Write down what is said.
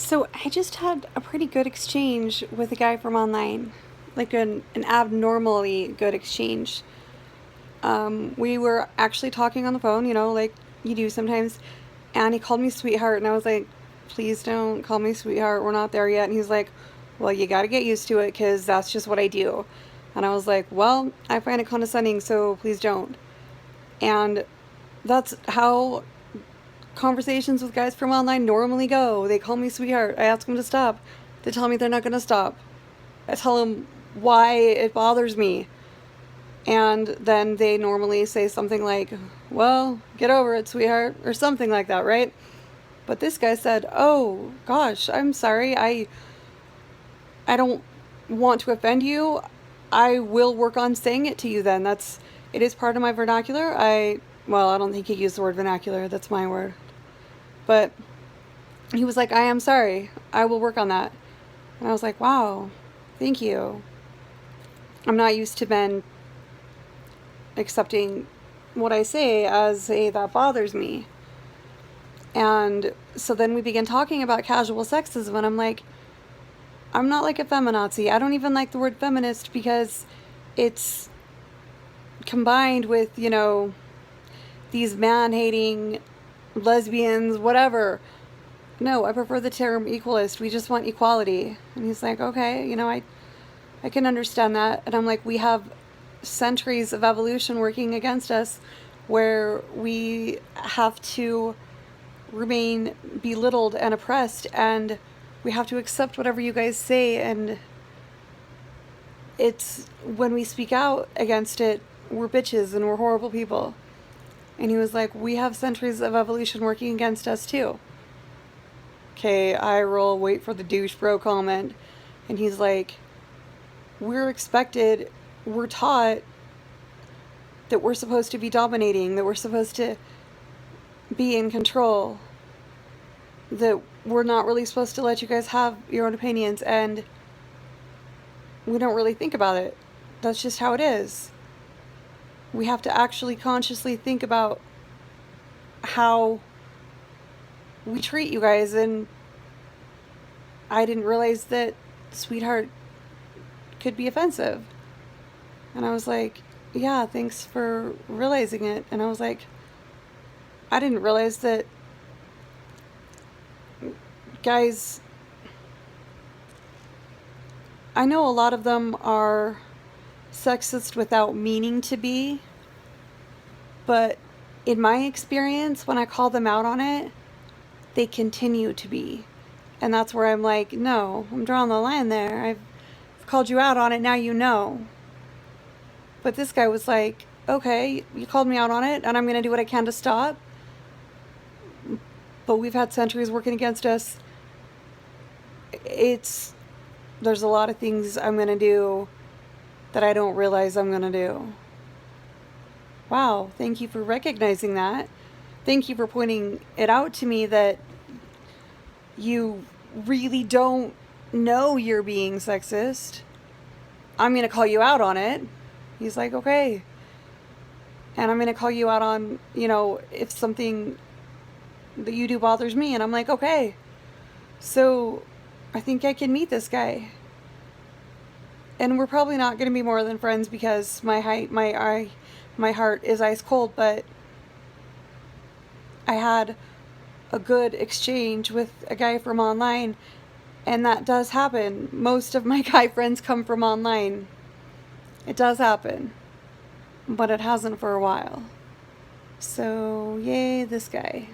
So I just had a pretty good exchange with a guy from online, like an abnormally good exchange. We were actually talking on the phone, like you do sometimes, and he called me sweetheart, and I was like, please don't call me sweetheart, we're not there yet. And he's like, well, you gotta get used to it, because that's just what I do. And I was like, well, I find it condescending, so please don't. And that's how conversations with guys from online normally go. They call me sweetheart. I ask them to stop. They tell me they're not going to stop. I tell them why it bothers me. And then they normally say something like, well, get over it, sweetheart, or something like that, right? But this guy said, oh, gosh, I'm sorry. I don't want to offend you. I will work on saying it to you then. It is part of my vernacular. I don't think he used the word vernacular. That's my word. But he was like, I am sorry. I will work on that. And I was like, wow, thank you. I'm not used to men accepting what I say as that bothers me. And so then we began talking about casual sexism, and I'm like, I'm not like a feminazi. I don't even like the word feminist because it's combined with, these man-hating lesbians, whatever. No, I prefer the term equalist. We just want equality. And he's like, okay, I can understand that. And I'm like, we have centuries of evolution working against us where we have to remain belittled and oppressed, and we have to accept whatever you guys say. And it's when we speak out against it, we're bitches and we're horrible people. And he was like, we have centuries of evolution working against us too. Okay, I roll, wait for the douche bro comment. And he's like, we're taught that we're supposed to be dominating, that we're supposed to be in control, that we're not really supposed to let you guys have your own opinions, and we don't really think about it. That's just how it is. We have to actually consciously think about how we treat you guys. And I didn't realize that sweetheart could be offensive. And I was like, yeah, thanks for realizing it. And I was like, I didn't realize that guys, I know a lot of them are sexist without meaning to be, but in my experience, when I call them out on it, they continue to be. And that's where I'm like, no, I'm drawing the line there. I've called you out on it, now you know. But this guy was like, okay, you called me out on it, and I'm going to do what I can to stop. But we've had centuries working against us. There's a lot of things I'm going to do that I don't realize I'm going to do. Wow, thank you for recognizing that. Thank you for pointing it out to me that you really don't know you're being sexist. I'm going to call you out on it. He's like, okay. And I'm going to call you out on, if something that you do bothers me. And I'm like, okay. So I think I can meet this guy. And we're probably not going to be more than friends because my heart is ice cold, but I had a good exchange with a guy from online, and that does happen. Most of my guy friends come from online. It does happen, but it hasn't for a while. So, yay, this guy.